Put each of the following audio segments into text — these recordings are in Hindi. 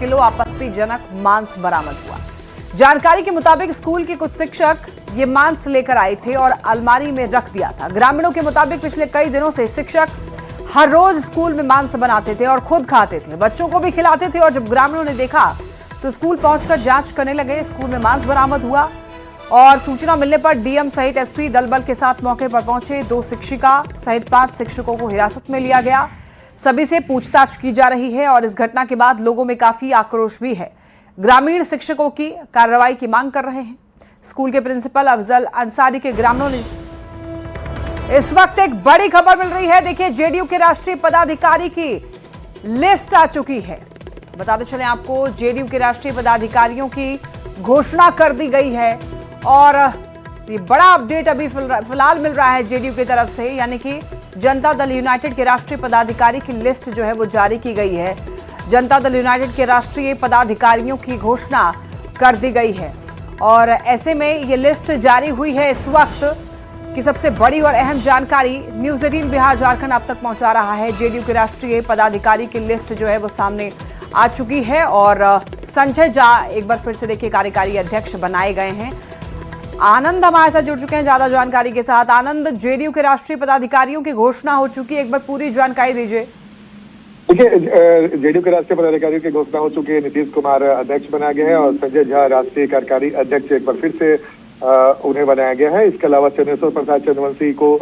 किलो आपत्तिजनक मांस बरामद हुआ। जानकारी के मुताबिक स्कूल के कुछ शिक्षक ये मांस लेकर आए थे और अलमारी में रख दिया था। ग्रामीणों के मुताबिक पिछले कई दिनों से शिक्षक हर रोज स्कूल में मांस बनाते थे और खुद खाते थे, बच्चों को भी खिलाते थे। और जब ग्रामीणों ने देखा तो स्कूल पहुंचकर जांच करने लगे। स्कूल में मांस बरामद हुआ और सूचना मिलने पर डीएम सहित एसपी दल बल के साथ मौके पर पहुंचे। 2 शिक्षिका सहित 5 शिक्षकों को हिरासत में लिया गया। सभी से पूछताछ की जा रही है और इस घटना के बाद लोगों में काफी आक्रोश भी है। ग्रामीण शिक्षकों की कार्रवाई की मांग कर रहे हैं। स्कूल के प्रिंसिपल अफजल अंसारी के ग्रामीणों ने इस वक्त एक बड़ी खबर मिल रही है। देखिए, जेडीयू के राष्ट्रीय पदाधिकारी की लिस्ट आ चुकी है। बताते चलें आपको, जेडीयू के राष्ट्रीय पदाधिकारियों की घोषणा कर दी गई है और ये बड़ा अपडेट अभी फिलहाल मिल रहा है जेडीयू की तरफ से, यानी कि जनता दल यूनाइटेड के राष्ट्रीय पदाधिकारी की लिस्ट जो है वो जारी की गई है। जनता दल यूनाइटेड के राष्ट्रीय पदाधिकारियों की घोषणा कर दी गई है और ऐसे में ये लिस्ट जारी हुई है इस वक्त की सबसे बड़ी और अहम जानकारी न्यूज़ 18 बिहार झारखंड आप तक पहुंचा रहा है। जेडीयू के राष्ट्रीय पदाधिकारी की लिस्ट जो है वो सामने आ चुकी है और संजय झा एक बार फिर से देखिए कार्यकारी अध्यक्ष बनाए गए हैं। आनंद हमारे साथ जुड़ चुके हैं ज्यादा जानकारी के साथ। आनंद, जेडीयू के राष्ट्रीय पदाधिकारियों की घोषणा हो चुकी है, एक बार पूरी जानकारी दीजिए। देखिए, जेडीयू के राष्ट्रीय पदाधिकारियों की घोषणा हो चुकी है। नीतीश कुमार अध्यक्ष बनाया गया है और संजय झा राष्ट्रीय कार्यकारी अध्यक्ष एक बार फिर से उन्हें बनाया गया है। इसके अलावा चंद्रेश्वर प्रसाद चंद्रवंशी को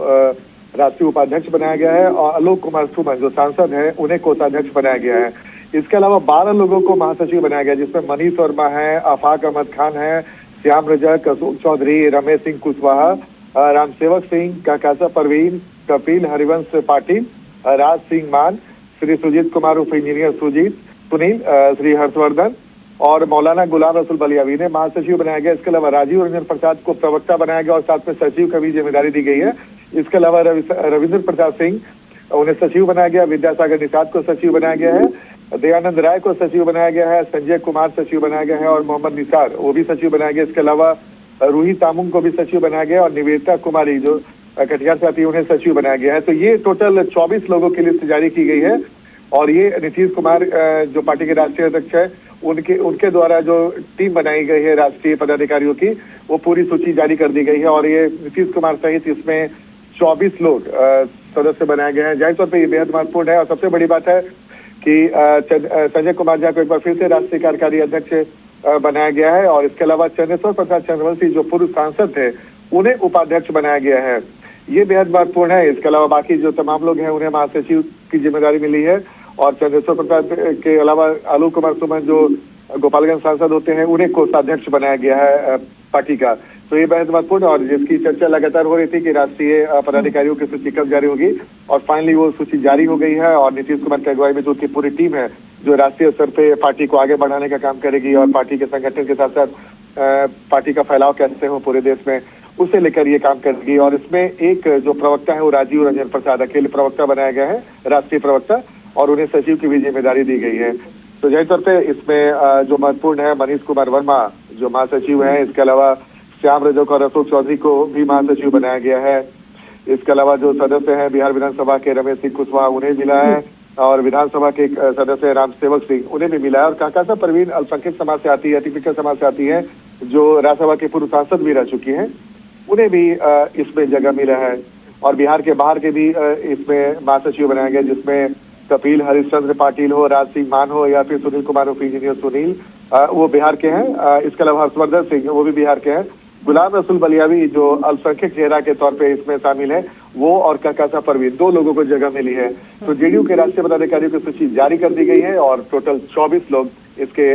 राष्ट्रीय उपाध्यक्ष बनाया गया है और आलोक कुमार सुमन जो सांसद हैं उन्हें कोषाध्यक्ष बनाया गया है। इसके अलावा 12 लोगों को महासचिव बनाया गया, जिसमें मनीष वर्मा है, आफाक अहमद खान है, श्याम रजक, अशोक चौधरी, रमेश सिंह कुशवाहा, रामसेवक सिंह, काकासा परवीन, कपिल हरिवंश पाटिल, राज सिंह मान, श्री सुजीत कुमार उर्फ इंजीनियर सुनील, श्री हर्षवर्धन और मौलाना गुलाम रसूल बलियावी ने महासचिव बनाया गया। इसके अलावा राजीव रंजन प्रसाद को प्रवक्ता बनाया गया और साथ में सचिव का भी जिम्मेदारी दी गई है। इसके अलावा रविंद्र प्रसाद सिंह उन्हें सचिव बनाया गया, विद्यासागर निषाद को सचिव बनाया गया है, दयानंद राय को सचिव बनाया गया है, संजय कुमार सचिव बनाया गया है और मोहम्मद निसार वो भी सचिव बनाया गया। इसके अलावा रूही तामुंग को भी सचिव बनाया गया और निवेदिता कुमारी जो कटिहार से आती है उन्हें सचिव बनाया गया है। तो ये टोटल 24 लोगों की लिस्ट जारी की गई है और ये नीतीश कुमार जो पार्टी के राष्ट्रीय अध्यक्ष है उनके द्वारा जो टीम बनाई गई है राष्ट्रीय पदाधिकारियों की, वो पूरी सूची जारी कर दी गई है और ये नीतीश कुमार सहित इसमें 24 लोग सदस्य बनाए गए हैं। जाहिर तौर पर ये बेहद महत्वपूर्ण है और सबसे बड़ी बात है कि संजय कुमार झा को एक बार फिर से राष्ट्रीय कार्यकारी अध्यक्ष बनाया गया है और इसके अलावा चंद्रेश्वर प्रसाद चंद्रवंशी जो पूर्व सांसद थे उन्हें उपाध्यक्ष बनाया गया है। ये बेहद महत्वपूर्ण है। इसके अलावा बाकी जो तमाम लोग हैं उन्हें महासचिव की जिम्मेदारी मिली है और चंद्रेश्वर प्रसाद के अलावा आलोक कुमार सुमन जो गोपालगंज सांसद होते हैं उन्हें कोषाध्यक्ष बनाया गया है पार्टी का। तो ये बेहद महत्वपूर्ण और जिसकी चर्चा लगातार हो रही थी कि राष्ट्रीय पदाधिकारियों की सूची कब जारी होगी और फाइनली वो सूची जारी हो गई है और नीतीश कुमार की अगुवाई में जो उसकी पूरी टीम है जो राष्ट्रीय स्तर पे पार्टी को आगे बढ़ाने का काम करेगी और पार्टी के संगठन के साथ साथ पार्टी का फैलाव कैसे हो पूरे देश में उसे लेकर ये काम करेगी। और इसमें एक जो प्रवक्ता है वो राजीव रंजन प्रसाद अकेले प्रवक्ता बनाया गया है, राष्ट्रीय प्रवक्ता, और उन्हें सचिव की भी जिम्मेदारी दी गई है। तो जाहिर तौर पर इसमें जो महत्वपूर्ण है मनीष कुमार वर्मा जो महासचिव है, इसके अलावा श्याम रजक और अशोक चौधरी को भी महासचिव बनाया गया है। इसके अलावा जो सदस्य हैं बिहार विधानसभा के रमेश सिंह कुशवाहा उन्हें मिला है और विधानसभा के सदस्य रामसेवक सिंह उन्हें भी मिला है और काकासा परवीन अल्पसंख्यक समाज से आती है, टिपिकल समाज से आती है, जो राज्यसभा के पूर्व सांसद भी रह चुकी हैं, उन्हें भी इसमें जगह मिला है। और बिहार के बाहर के भी इसमें महासचिव बनाया गया, जिसमें कपिल हरिश्चंद्र पाटिल हो, राज सिंह मान हो या फिर सुनील कुमार उर्फ इंजीनियर सुनील, वो बिहार के हैं। इसके अलावा हर्षवर्धन सिंह वो भी बिहार के हैं। गुलाम रसूल बलियावी जो अल्पसंख्यक चेहरा के तौर पे इसमें शामिल है, वो और काकासा परवीन 2 लोगों को जगह मिली है। तो जेडीयू के राष्ट्रीय पदाधिकारियों की सूची जारी कर दी गई है और टोटल 24 लोग इसके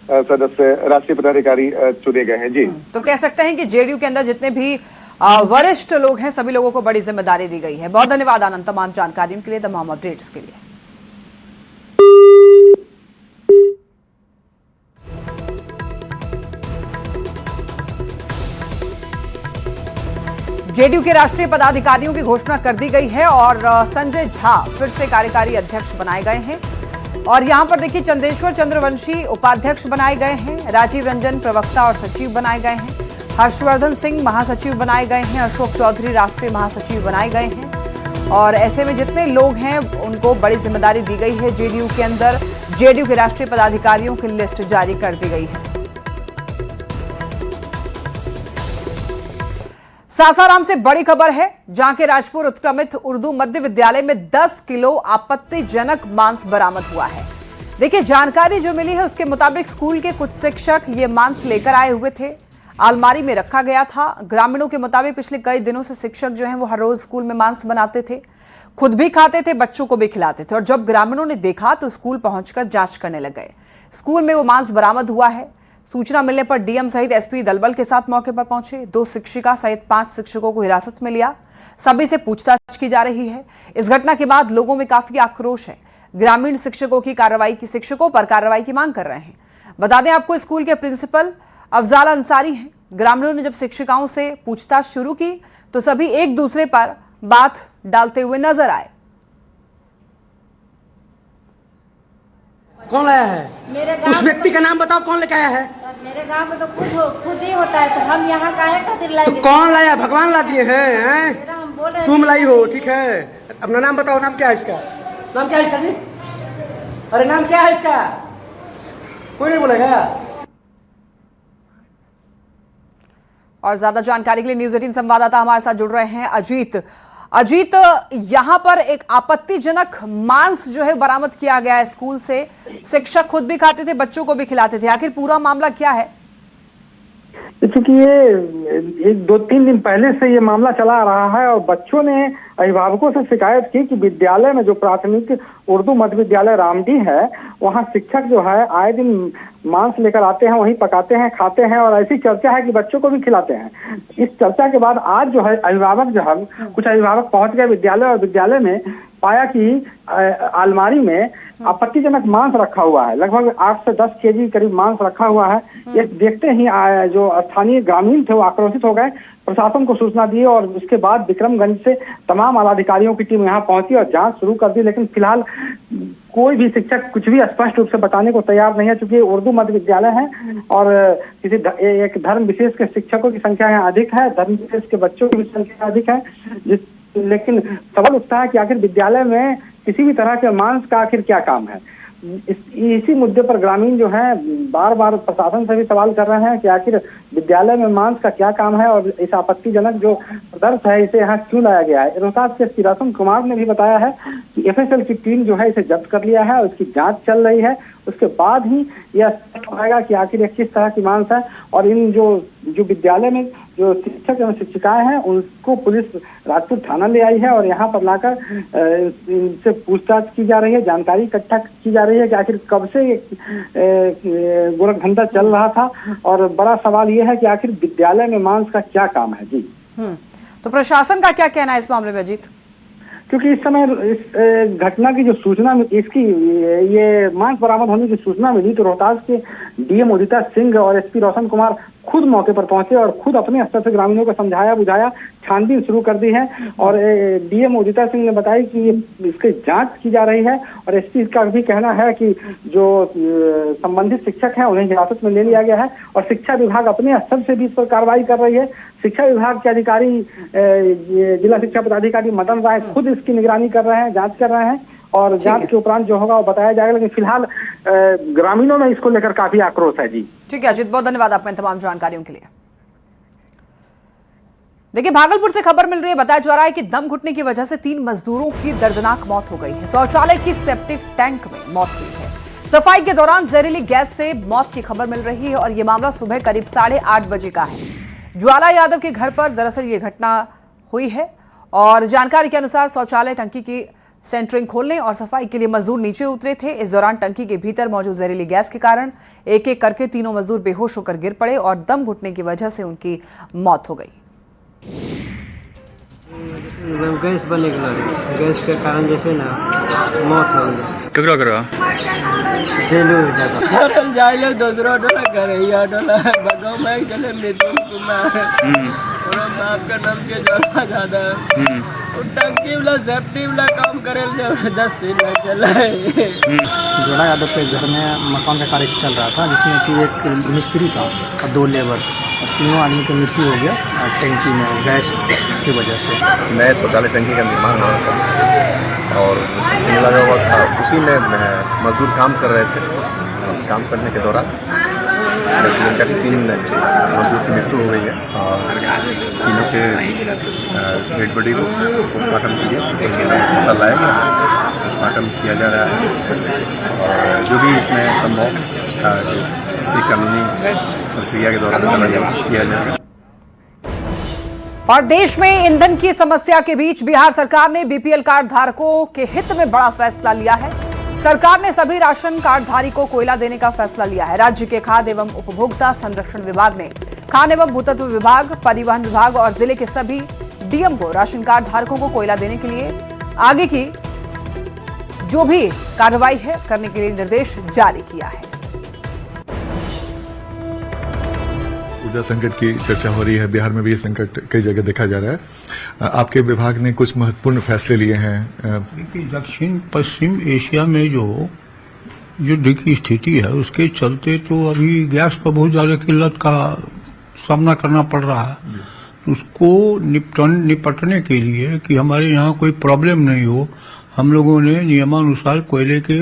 सदस्य राष्ट्रीय पदाधिकारी चुने गए हैं। जी, तो कह सकते हैं कि जेडीयू के अंदर जितने भी वरिष्ठ लोग हैं सभी लोगों को बड़ी जिम्मेदारी दी गई है। बहुत धन्यवाद आनंद तमाम जानकारियों के लिए, तमाम अपडेट्स के लिए। जेडीयू के राष्ट्रीय पदाधिकारियों की घोषणा कर दी गई है और संजय झा फिर से कार्यकारी अध्यक्ष बनाए गए हैं और यहां पर देखिए चंदेश्वर चंद्रवंशी उपाध्यक्ष बनाए गए हैं, राजीव रंजन प्रवक्ता और सचिव बनाए गए हैं, हर्षवर्धन सिंह महासचिव बनाए गए हैं, अशोक चौधरी राष्ट्रीय महासचिव बनाए गए हैं और ऐसे में जितने लोग हैं उनको बड़ी जिम्मेदारी दी गई है। जेडीयू के अंदर जेडीयू के राष्ट्रीय पदाधिकारियों की लिस्ट जारी कर दी गई है। सासाराम से बड़ी खबर है, जहां के राजपुर उत्क्रमित उर्दू मध्य विद्यालय में 10 किलो आपत्तिजनक मांस बरामद हुआ है। देखिए, जानकारी जो मिली है उसके मुताबिक स्कूल के कुछ शिक्षक ये मांस लेकर आए हुए थे, अलमारी में रखा गया था। ग्रामीणों के मुताबिक पिछले कई दिनों से शिक्षक जो हैं वो हर रोज स्कूल में मांस बनाते थे, खुद भी खाते थे, बच्चों को भी खिलाते थे। और जब ग्रामीणों ने देखा तो स्कूल पहुंचकर जांच करने लग गए। स्कूल में वो मांस बरामद हुआ है। सूचना मिलने पर डीएम सहित एसपी दलबल के साथ मौके पर पहुंचे। 2 शिक्षिका सहित 5 शिक्षकों को हिरासत में लिया। सभी से पूछताछ की जा रही है। इस घटना के बाद लोगों में काफी आक्रोश है। ग्रामीण शिक्षकों पर कार्रवाई की मांग कर रहे हैं। बता दें आपको, स्कूल के प्रिंसिपल अफजाल अंसारी हैं। ग्रामीणों ने जब शिक्षिकाओं से पूछताछ शुरू की तो सभी एक दूसरे पर बात डालते हुए नजर आए। कौन लाया है? उस व्यक्ति का नाम बताओ, कौन लेके आया है? मेरे गांव में तो खुद ही होता है, तो हम यहाँ काहे खातिर लाएंगे? तो कौन लाया? भगवान ला दिए हैं? तुम लाई हो, ठीक है। अपना नाम बताओ, नाम क्या है इसका? नाम क्या है इसका जी? अरे नाम क्या है इसका? कोई नहीं बोलेगा। और ज्यादा जानकारी के लिए न्यूज 18 संवाददाता हमारे साथ जुड़ रहे हैं अजीत। अजीत, यहां पर एक आपत्तिजनक मांस जो है बरामद किया गया है स्कूल से। शिक्षक खुद भी खाते थे, बच्चों को भी खिलाते थे। आखिर पूरा मामला क्या है? क्योंकि ये 1-2-3 दिन पहले से ये मामला चला आ रहा है और बच्चों ने अभिभावकों से शिकायत की कि विद्यालय में जो प्राथमिक उर्दू मध्य विद्यालय रामडी है, वहाँ शिक्षक जो है आए दिन मांस लेकर आते हैं, वहीं पकाते हैं, खाते हैं और ऐसी चर्चा है कि बच्चों को भी खिलाते हैं। इस चर्चा के बाद आज जो है कुछ अभिभावक पहुंच गए विद्यालय और विद्यालय में पाया कि अलमारी में आपत्तिजनक मांस रखा हुआ है। लगभग 8 से 10 केजी करीब मांस रखा हुआ है। ये देखते ही जो स्थानीय ग्रामीण थे वो आक्रोशित हो गए, प्रशासन को सूचना दी और उसके बाद विक्रमगंज से तमाम आलाधिकारियों की टीम यहाँ पहुंची और जांच शुरू कर दी। लेकिन फिलहाल कोई भी शिक्षक कुछ भी स्पष्ट रूप से बताने को तैयार नहीं है, क्योंकि उर्दू मध्य विद्यालय है और एक धर्म विशेष के शिक्षकों की संख्या यहाँ अधिक है, धर्म विशेष के बच्चों की संख्या अधिक है। लेकिन सवाल उठता है कि आखिर विद्यालय में किसी भी तरह के मांस का आखिर क्या काम है। इसी मुद्दे पर ग्रामीण जो है बार बार प्रशासन से भी सवाल कर रहे हैं कि आखिर विद्यालय में मांस का क्या काम है और इस आपत्तिजनक जो पदार्थ है इसे यहाँ क्यों लाया गया है। रोहतास के एसपी रोशन कुमार ने भी बताया है कि एफएसएल की टीम जो है इसे जब्त कर लिया है और उसकी जांच चल रही है। उसके बाद ही यह स्पष्ट होगा कि आखिर किस तरह की मांस है और इन जो विद्यालय में जो शिक्षक एवं शिक्षिकाएं हैं उनको पुलिस राजपुर थाना ले आई है और यहाँ पर लाकर इनसे पूछताछ की जा रही है, जानकारी इकट्ठा की जा रही है कि आखिर कब से गोरखधंधा चल रहा था। और बड़ा सवाल यह है कि आखिर विद्यालय में मांस का क्या काम है जी। तो प्रशासन का क्या कहना है इस मामले में अजीत? क्योंकि इस समय इस घटना की जो सूचना इसकी ये मांस बरामद होने की सूचना मिली तो रोहतास के डीएम उदिता सिंह और एसपी रोशन कुमार खुद मौके पर पहुंचे और खुद अपने स्तर से ग्रामीणों को समझाया बुझाया, छानबीन शुरू कर दी है। और डीएम उदिता सिंह ने बताया कि इसकी जांच की जा रही है और एसपी का भी कहना है कि जो संबंधित शिक्षक हैं उन्हें हिरासत में ले लिया गया है और शिक्षा विभाग अपने स्तर से भी इस पर कार्रवाई कर रही है। शिक्षा विभाग के अधिकारी जिला शिक्षा पदाधिकारी मदन राय खुद इसकी निगरानी कर रहे हैं, जांच कर रहे हैं और जांच के उपरांत जो होगा वो बताया जाएगा। लेकिन फिलहाल ग्रामीणों में इसको लेकर काफी आक्रोश है जी। ठीक है अजीत, बहुत धन्यवाद आपका इन तमाम जानकारियों के लिए। देखिए, भागलपुर से खबर मिल रही है, बताया जा रहा है कि दम घुटने की वजह से 3 मजदूरों की दर्दनाक मौत हो गई है। शौचालय की सेप्टिक टैंक में मौत हुई है। सफाई के दौरान जहरीली गैस से मौत की खबर मिल रही है और यह मामला सुबह करीब 8:30 बजे का है। ज्वाला यादव के घर पर दरअसल ये घटना हुई है और जानकारी के अनुसार शौचालय टंकी की सेंटरिंग खोलने और सफाई के लिए मजदूर नीचे उतरे थे। इस दौरान टंकी के भीतर मौजूद जहरीली गैस के कारण एक एक करके तीनों मजदूर बेहोश होकर गिर पड़े और दम घुटने की वजह से उनकी मौत हो गई। गैस बने गैस के कारण जैसे ना मौत हो गई। ककरा करा जेलू जाइले दूसरा डोला करैया डोला बगाव में चले नितिन कुमार और बाप का नाम के ज्वाला यादव टंकी वाला सेफ्टी वाला काम करे 10 दिन में चला है। जोड़ा यादव के घर में मकान का कार्य चल रहा था, जिसमें कि एक मिस्त्री था और 2 लेबर और तीनों आदमी की मृत्यु हो गया टंकी में गैस की वजह से। नए शौचालय टंकी का निर्माण हो रहा था और लगा हुआ था, उसी में मजदूर काम कर रहे थे। काम करने के दौरान इनका 3 मजदूर की मृत्यु हो गई है और तीनों के डेड बॉडी को पोस्टमार्टम के लिए अस्पताल लाया गया, पोस्टमार्टम किया जा रहा है और जो भी इसमें संभव जो कानूनी प्रक्रिया के दौरान किया जाएगा। और देश में ईंधन की समस्या के बीच बिहार सरकार ने बीपीएल कार्ड धारकों के हित में बड़ा फैसला लिया है। सरकार ने सभी राशन कार्डधारी को कोयला देने का फैसला लिया है। राज्य के खाद्य एवं उपभोक्ता संरक्षण विभाग ने खान एवं भूतत्व विभाग, परिवहन विभाग और जिले के सभी डीएम को राशन कार्ड धारकों को कोयला देने के लिए आगे की जो भी कार्रवाई है करने के लिए निर्देश जारी किया है। ऊर्जा संकट की चर्चा हो रही है, बिहार में भी ये संकट कई जगह देखा जा रहा है। आपके विभाग ने कुछ महत्वपूर्ण फैसले लिए हैं। दक्षिण पश्चिम एशिया में जो युद्ध की स्थिति है उसके चलते तो अभी गैस पर बहुत ज्यादा किल्लत का सामना करना पड़ रहा है। उसको निपटने के लिए कि हमारे यहाँ कोई प्रॉब्लम नहीं हो, हम लोगों ने नियमानुसार कोयले के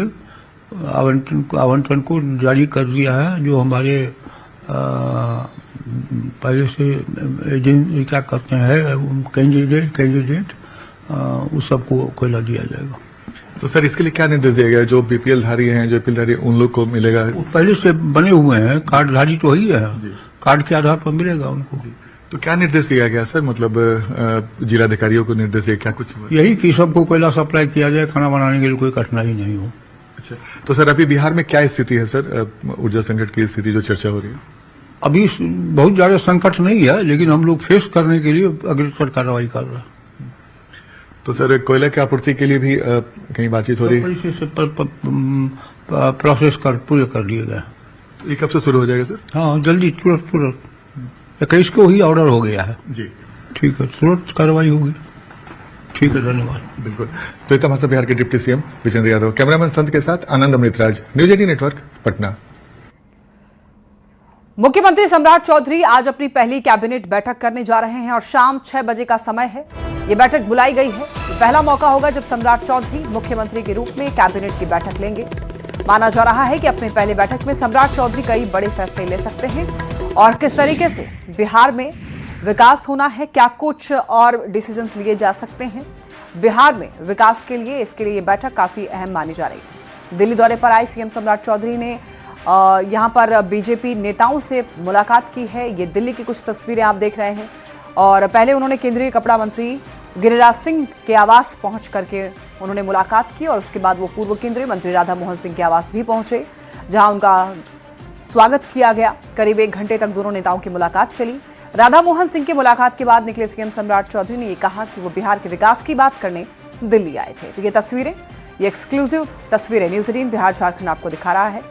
आवंटन को जारी कर दिया है। जो हमारे पहले से एजेंट क्या कहते हैं कैंडिडेट उस सबको कोयला दिया जाएगा। तो सर इसके लिए क्या निर्देश दिया गया? जो बीपीएल धारी हैं, जो बीपीएल धारी उन लोग को मिलेगा? पहले से बने हुए हैं, कार्डधारी तो ही है, कार्ड के आधार पर मिलेगा उनको। तो क्या निर्देश दिया गया सर? मतलब जिलाधिकारियों को निर्देश दिया क्या? कुछ यही कि सबको कोयला सप्लाई किया जाए, खाना बनाने के लिए कोई कठिनाई नहीं हो। अच्छा, तो सर अभी बिहार में क्या स्थिति है सर, ऊर्जा संकट की स्थिति जो चर्चा हो रही है? अभी बहुत ज्यादा संकट नहीं है, लेकिन हम लोग फेस करने के लिए अग्रसर कार्रवाई कर रहे हैं। तो सर कोयले की आपूर्ति के लिए भी कहीं बातचीत हो रही है? प्रोसेस पूरे कर लिए गए। ये कब से शुरू हो जाएगा सर? हाँ, जल्दी, तुरंत 21 को ही ऑर्डर हो गया है जी। ठीक है, तुरंत कार्रवाई होगी। ठीक है, धन्यवाद। बिल्कुल। तो इतना हमारे बिहार के deputy CM Vijendra Yadav, cameraman Sant के साथ आनंद अमृतराज, न्यूज 18 नेटवर्क, पटना। मुख्यमंत्री सम्राट चौधरी आज अपनी पहली कैबिनेट बैठक करने जा रहे हैं और शाम 6 बजे का समय है। ये बैठक बुलाई गई है। ये पहला मौका होगा जब सम्राट चौधरी मुख्यमंत्री के रूप में कैबिनेट की बैठक लेंगे। माना जा रहा है कि अपनी पहली बैठक में सम्राट चौधरी कई बड़े फैसले ले सकते हैं और किस तरीके से बिहार में विकास होना है, क्या कुछ और डिसीजंस लिए जा सकते हैं बिहार में विकास के लिए, इसके लिए ये बैठक काफी अहम मानी जा रही है। दिल्ली दौरे पर आए सीएम सम्राट चौधरी ने यहाँ पर बीजेपी नेताओं से मुलाकात की है। ये दिल्ली की कुछ तस्वीरें आप देख रहे हैं। और पहले उन्होंने केंद्रीय कपड़ा मंत्री गिरिराज सिंह के आवास पहुंच करके उन्होंने मुलाकात की और उसके बाद वो पूर्व केंद्रीय मंत्री राधा मोहन सिंह के आवास भी पहुंचे, जहां उनका स्वागत किया गया। करीब 1 घंटे तक दोनों नेताओं की मुलाकात चली। राधा मोहन सिंह की मुलाकात के बाद निकले सीएम सम्राट चौधरी ने ये कहा कि वो बिहार के विकास की बात करने दिल्ली आए थे। तो ये तस्वीरें, ये एक्सक्लूसिव तस्वीरें न्यूज 18 बिहार झारखंड आपको दिखा रहा है।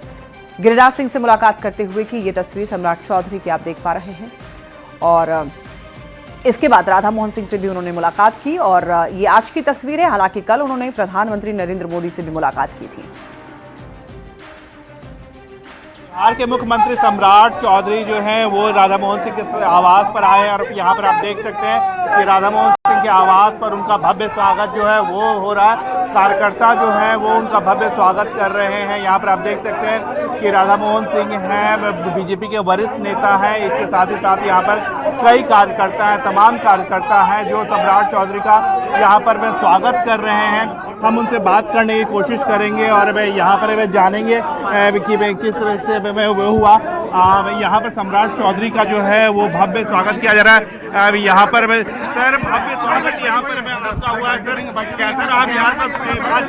गिरिराज सिंह से मुलाकात करते हुए की ये तस्वीर सम्राट चौधरी की आप देख पा रहे हैं। और इसके बाद राधा मोहन सिंह से भी उन्होंने मुलाकात की और ये आज की तस्वीर है। हालांकि कल उन्होंने प्रधानमंत्री नरेंद्र मोदी से भी मुलाकात की थी। बिहार के मुख्यमंत्री सम्राट चौधरी जो हैं वो राधा मोहन सिंह के आवास पर आए और यहाँ पर आप देख सकते हैं कि राधा मोहन सिंह के आवास पर उनका भव्य स्वागत जो है वो हो रहा है। कार्यकर्ता जो है वो उनका भव्य स्वागत कर रहे हैं। यहाँ पर आप देख सकते हैं कि राधा मोहन सिंह हैं, बीजेपी के वरिष्ठ नेता हैं। इसके साथ ही साथ यहाँ पर कई कार्यकर्ता हैं, तमाम कार्यकर्ता हैं जो सम्राट चौधरी का यहाँ पर वे स्वागत कर रहे हैं। हम उनसे बात करने की कोशिश करेंगे और वे यहाँ पर वे जानेंगे कि किस तरह से वो हुआ। यहाँ पर सम्राट चौधरी का जो है वो भव्य स्वागत किया जा रहा है। यहाँ पर सर भव्य स्वागत यहाँ पर आपका हुआ है। सर कैसा रहा बिहार का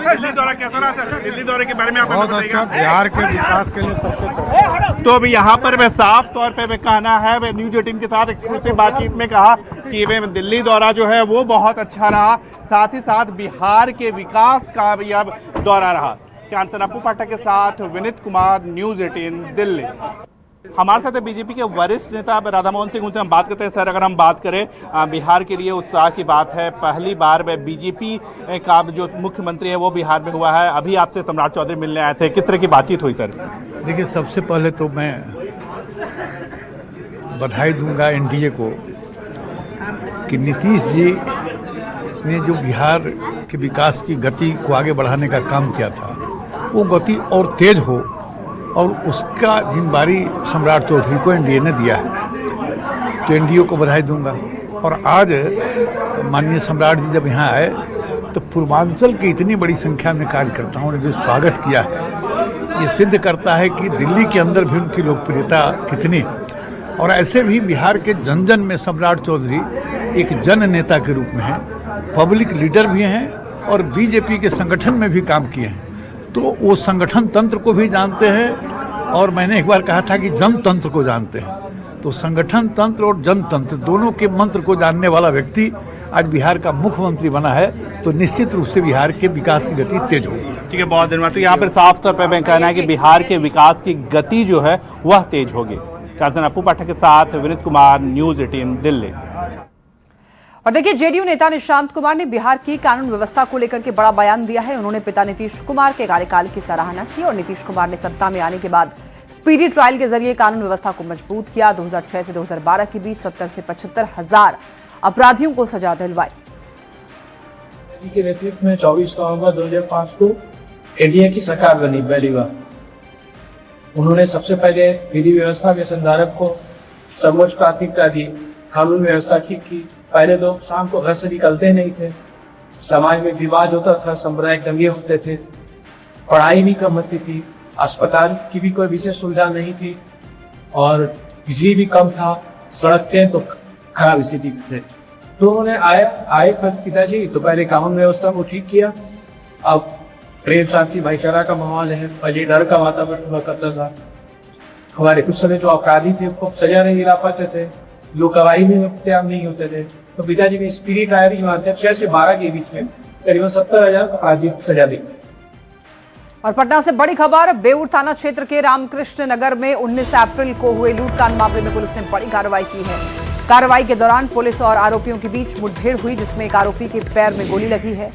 दिल्ली दौरा, कैसा रहा सर? दिल्ली दौरे के बारे में आप बहुत अच्छा, बिहार के विकास के लिए सबसे तो अभी यहाँ पर वे साफ तौर पे वे कहना है, वे न्यूज 18 के साथ एक्सक्लूसिव बातचीत में कहा कि वे दिल्ली दौरा जो है वो बहुत अच्छा रहा, साथ ही साथ बिहार के विकास का भी अब दौरा रहा। कैंसन अप्पू पाठक के साथ विनीत कुमार, न्यूज 18 दिल्ली। हमारे साथ बीजेपी के वरिष्ठ नेता राधा मोहन सिंह, उनसे हम बात करते हैं। सर, अगर हम बात करें बिहार के लिए उत्साह की बात है, पहली बार बीजेपी का जो मुख्यमंत्री है वो बिहार में हुआ है। अभी आपसे सम्राट चौधरी मिलने आए थे, किस तरह की बातचीत हुई सर? देखिए, सबसे पहले तो मैं बधाई दूंगा एनडीए को कि नीतीश जी ने जो बिहार के विकास की गति को आगे बढ़ाने का काम किया था वो गति और तेज हो, और उसका जिम्मेदारी सम्राट चौधरी को एनडीए ने दिया है, तो एनडीए को बधाई दूंगा। और आज माननीय सम्राट जी जब यहाँ आए तो पूर्वांचल की इतनी बड़ी संख्या में कार्यकर्ताओं ने जो स्वागत किया है, ये सिद्ध करता है कि दिल्ली के अंदर भी उनकी लोकप्रियता कितनी। और ऐसे भी बिहार के जन जन में सम्राट चौधरी एक जन नेता के रूप में हैं, पब्लिक लीडर भी हैं और बीजेपी के संगठन में भी काम किए हैं, तो वो संगठन तंत्र को भी जानते हैं। और मैंने एक बार कहा था कि जनतंत्र को जानते हैं, तो संगठन तंत्र और जनतंत्र दोनों के मंत्र को जानने वाला व्यक्ति आज बिहार का मुख्यमंत्री बना है, तो निश्चित रूप से बिहार के विकास की गति तेज होगी। ठीक है, बहुत धन्यवाद। तो यहाँ पर साफ तौर पर मैं कहना है कि बिहार के विकास की गति जो है वह तेज होगी। कैप्टन अपू पाठक के साथ विनीत कुमार, न्यूज़ 18 दिल्ली। और देखिए, जेडीयू नेता निशांत कुमार ने बिहार की कानून व्यवस्था को लेकर के बड़ा बयान दिया है। उन्होंने पिता नीतीश कुमार के कार्यकाल की सराहना की और नीतीश कुमार ने सत्ता में आने के बाद स्पीडी ट्रायल के जरिए कानून व्यवस्था को मजबूत किया। 2006 से 2012 के बीच 70 से 75 हजार अपराधियों को सजा दिलवाई। के नेतृत्व में 24 नवंबर 2005 को एनडीए की सरकार बनी पहली बार। उन्होंने सबसे पहले विधि व्यवस्था के संधारक को सर्वोच्च प्राथमिकता दी, कानून व्यवस्था ठीक की। पहले लोग शाम को घर से निकलते नहीं थे, समाज में विवाद होता था, सामुदायिक दंगे होते थे, पढ़ाई भी कम होती थी, अस्पताल की भी कोई विशेष सुविधा नहीं थी और बिजली भी कम था, सड़क थे तो खराब स्थिति थे। तो उन्होंने आए पिताजी तो पहले कानून व्यवस्था को ठीक किया। अब प्रेम शांति भाईचारा का माहौल है, पहले डर का वातावरण हुआ करता था। हमारे कुछ समय जो अपराधी थे उनको सजा नहीं दिला पाते थे, लोग गवाही में मुक्तियाब नहीं होते थे, तो पिताजी ने स्पीडी ट्रायल के माध्यम 6 से 12 के बीच में करीबन 70,000 अपराधियों को सजा दी। और पटना से बड़ी खबर, बेउर थाना क्षेत्र के रामकृष्ण नगर में 19 अप्रैल को हुए लूटकांड मामले में पुलिस ने बड़ी कार्रवाई की है। कार्रवाई के दौरान पुलिस और आरोपियों के बीच मुठभेड़ हुई, जिसमें एक आरोपी के पैर में गोली लगी है।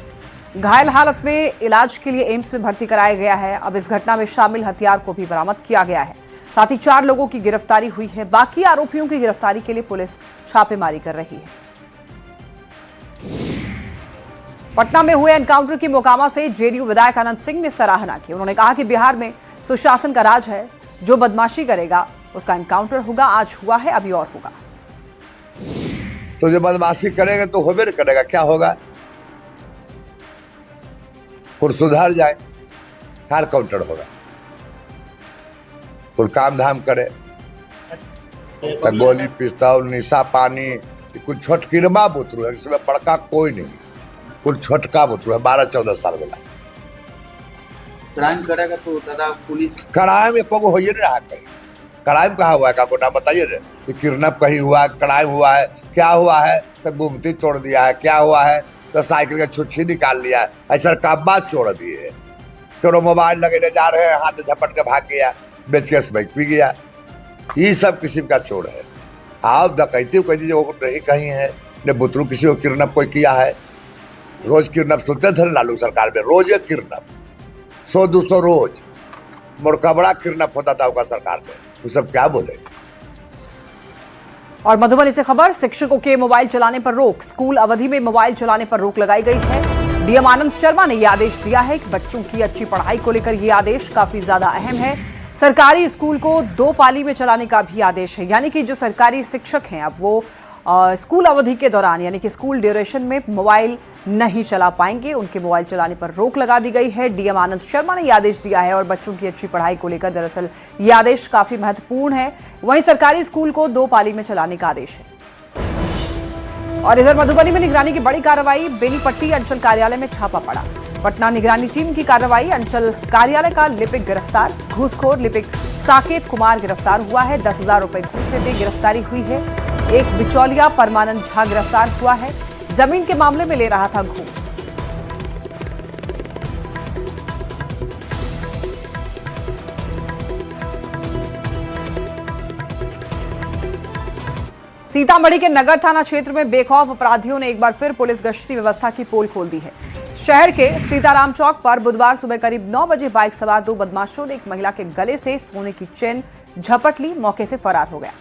घायल हालत में इलाज के लिए एम्स में भर्ती कराया गया है। अब इस घटना में शामिल हथियार को भी बरामद किया गया है। साथ ही 4 लोगों की गिरफ्तारी हुई है। बाकी आरोपियों की गिरफ्तारी के लिए पुलिस छापेमारी कर रही है। पटना में हुए एनकाउंटर की मोकामा से जेडीयू विधायक अनंत सिंह ने सराहना की। उन्होंने कहा कि बिहार में सुशासन का राज है, जो बदमाशी करेगा उसका एनकाउंटर होगा। आज हुआ है, अभी और होगा। तो जो बदमाशी करेंगे तो होबे करेगा, क्या होगा? कुछ सुधार जाए, कार काउंटर होगा। कुल काम धाम करे, गोली पिस्तौल निशा पानी, कुछ छोटकिरमा बुतरू है, इसमें बड़का कोई नहीं, कुल छोटका बुतरू है 12-14 साल वाला। क्राइम करेगा तो दादा पुलिस क्राइम को हो ही नहीं रहा। कहीं क्राइम कहाँ हुआ है, का नाम बताइए रे। किडनैप कहीं हुआ, क्राइम हुआ है, क्या हुआ है? तो गुमती तोड़ दिया है, क्या हुआ है? तो साइकिल का छुच्छी निकाल लिया है, ऐसा का बात छोड़ दिए। तो मोबाइल लगे ले जा रहे हैं, हाथ झपट के भाग गया, बेच के स्मैक पी गया। ये सब किस्म का चोर है। आप डकैती कही जो नहीं कहीं है, ने बुतरू किसी को किडनैप कोई किया है। रोज किडनैप सुनते थे लालू सरकार में, रोज एक किडनैप 100-200 रोज मुड़का बड़ा किडनैप होता था उनका सरकार में। वो सब क्या बोलेंगे। और मधुबनी से खबर, शिक्षकों के मोबाइल चलाने पर रोक। स्कूल अवधि में मोबाइल चलाने पर रोक लगाई गई है। डीएम आनंद शर्मा ने यह आदेश दिया है कि बच्चों की अच्छी पढ़ाई को लेकर यह आदेश काफी ज्यादा अहम है। सरकारी स्कूल को 2 पाली में चलाने का भी आदेश है, यानी कि जो सरकारी शिक्षक हैं अब वो स्कूल अवधि के दौरान यानी कि स्कूल ड्यूरेशन में मोबाइल नहीं चला पाएंगे। उनके मोबाइल चलाने पर रोक लगा दी गई है। डीएम आनंद शर्मा ने यह आदेश दिया है और बच्चों की अच्छी पढ़ाई को लेकर दरअसल यह आदेश काफी महत्वपूर्ण है। वहीं सरकारी स्कूल को 2 पाली में चलाने का आदेश है। और इधर मधुबनी में निगरानी की बड़ी कार्रवाई, बेनीपट्टी अंचल कार्यालय में छापा पड़ा। पटना निगरानी टीम की कार्रवाई, अंचल कार्यालय का लिपिक गिरफ्तार। घूसखोर लिपिक साकेत कुमार गिरफ्तार हुआ है। 10,000 रुपए घूस लेते गिरफ्तारी हुई है। एक बिचौलिया परमानंद झा गिरफ्तार हुआ है, जमीन के मामले में ले रहा था घूस। सीतामढ़ी के नगर थाना क्षेत्र में बेखौफ अपराधियों ने एक बार फिर पुलिस गश्ती व्यवस्था की पोल खोल दी है। शहर के सीताराम चौक पर बुधवार सुबह करीब 9 बजे बाइक सवार 2 बदमाशों ने एक महिला के गले से सोने की चेन झपट ली, मौके से फरार हो गया।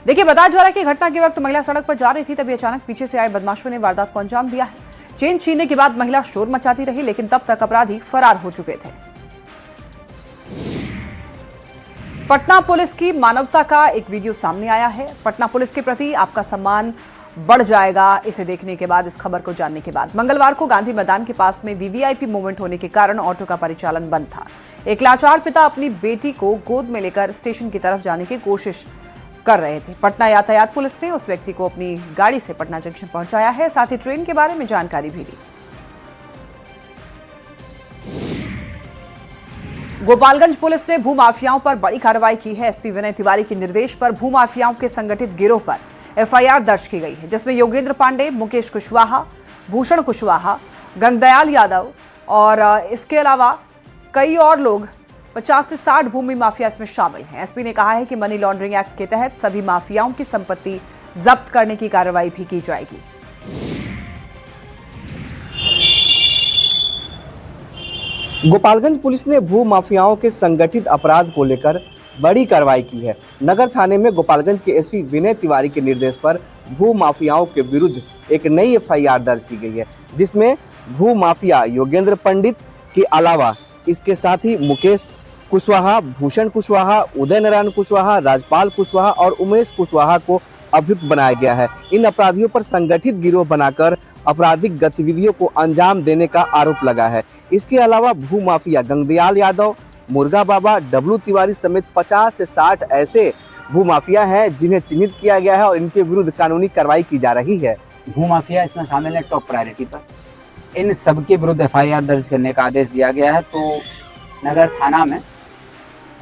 देखिए, बताया जा रहा है कि घटना के वक्त महिला सड़क पर जा रही थी, तभी अचानक पीछे से आए बदमाशों ने वारदात को अंजाम दिया है। चेन छीनने के बाद महिला शोर मचाती रही, लेकिन तब तक अपराधी फरार हो चुके थे। पटना पुलिस की मानवता का एक वीडियो सामने आया है। पटना पुलिस के प्रति आपका सम्मान बढ़ जाएगा, इसे देखने के बाद, इस खबर को जानने के बाद। मंगलवार को गांधी मैदान के पास में वीवीआईपी मूवमेंट होने के कारण ऑटो का परिचालन बंद था। एक लाचार पिता अपनी बेटी को गोद में लेकर स्टेशन की तरफ जाने की कोशिश कर रहे थे। पटना यातायात पुलिस ने उस व्यक्ति को अपनी गाड़ी से पटना जंक्शन पहुंचाया है, साथ ही ट्रेन के बारे में जानकारी भी दी। गोपालगंज पुलिस ने भूमाफियाओं पर बड़ी कार्रवाई की है। एसपी विनय तिवारी के निर्देश पर भूमाफियाओं के संगठित गिरोह पर एफआईआर दर्ज की गई है, जिसमें योगेंद्र पांडे, मुकेश कुशवाहा, भूषण कुशवाहा, गंगदयाल यादव और इसके अलावा कई और लोग 50 से 60 भूमि माफिया इसमें शामिल हैं। एसपी ने कहा है कि मनी लॉन्ड्रिंग एक्ट के तहत सभी माफियाओं की संपत्ति जब्त करने की कार्रवाई भी की जाएगी। गोपालगंज पुलिस ने भू माफियाओं के संगठित अपराध को लेकर बड़ी कार्रवाई की है। नगर थाने में गोपालगंज के एसपी विनय तिवारी के निर्देश पर भू माफियाओं के विरुद्ध एक नई एफआईआर दर्ज की गई है, जिसमें भू माफिया योगेंद्र पंडित के अलावा इसके साथ ही मुकेश कुशवाहा, भूषण कुशवाहा, उदय नारायण कुशवाहा, राजपाल कुशवाहा और उमेश कुशवाहा को अभियुक्त बनाया गया है। इन अपराधियों पर संगठित गिरोह बनाकर आपराधिक गतिविधियों को अंजाम देने का आरोप लगा है। इसके अलावा भू माफिया गंगदयाल यादव, मुर्गा बाबा, डब्लू तिवारी समेत 50 से 60 ऐसे भू माफिया हैं जिन्हें चिन्हित किया गया है और इनके विरुद्ध कानूनी कार्रवाई की जा रही है। भू माफिया इसमें शामिल है टॉप प्रायोरिटी पर। इन सबके विरुद्ध एफआईआर दर्ज करने का आदेश दिया गया है। तो नगर थाना में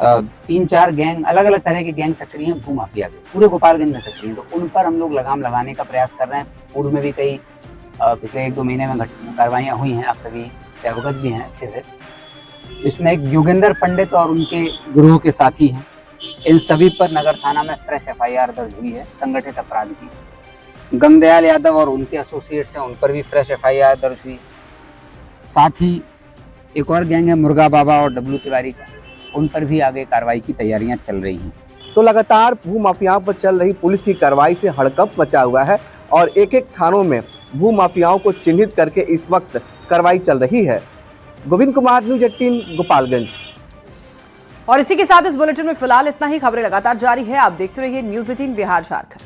3-4 गैंग, अलग अलग तरह के गैंग सक्रिय हैं भू माफिया के, पूरे गोपालगंज में सक्रिय हैं। तो उन पर हम लोग लगाम लगाने का प्रयास कर रहे हैं। पूर्व में भी कई पिछले 1-2 महीने में कार्रवाइयाँ हुई हैं, आप सभी से अवगत भी हैं अच्छे से। इसमें एक योगेंद्र पंडित और उनके गिरोह के साथी हैं। इन सभी पर नगर थाना में फ्रेश एफआईआर दर्ज हुई है संगठित अपराध की। गंगदयाल यादव और उनके एसोसिएट्स हैं, उन पर भी फ्रेश एफआईआर दर्ज हुई। साथ ही एक और गैंग है मुर्गा बाबा और डब्लू तिवारी का, उन पर भी आगे कार्रवाई की तैयारियां चल रही हैं। तो लगातार भू माफियाओं पर चल रही पुलिस की कार्रवाई से हड़कंप मचा हुआ है और एक-एक थानों में भू माफियाओं को चिन्हित करके इस वक्त कार्रवाई चल रही है। गोविंद कुमार, न्यूज़ 18 गोपालगंज। और इसी के साथ इस बुलेटिन में फिलहाल इतना ही। खबरें लगातार जारी है, आप देखते रहिए न्यूज़ 18 बिहार झारखंड।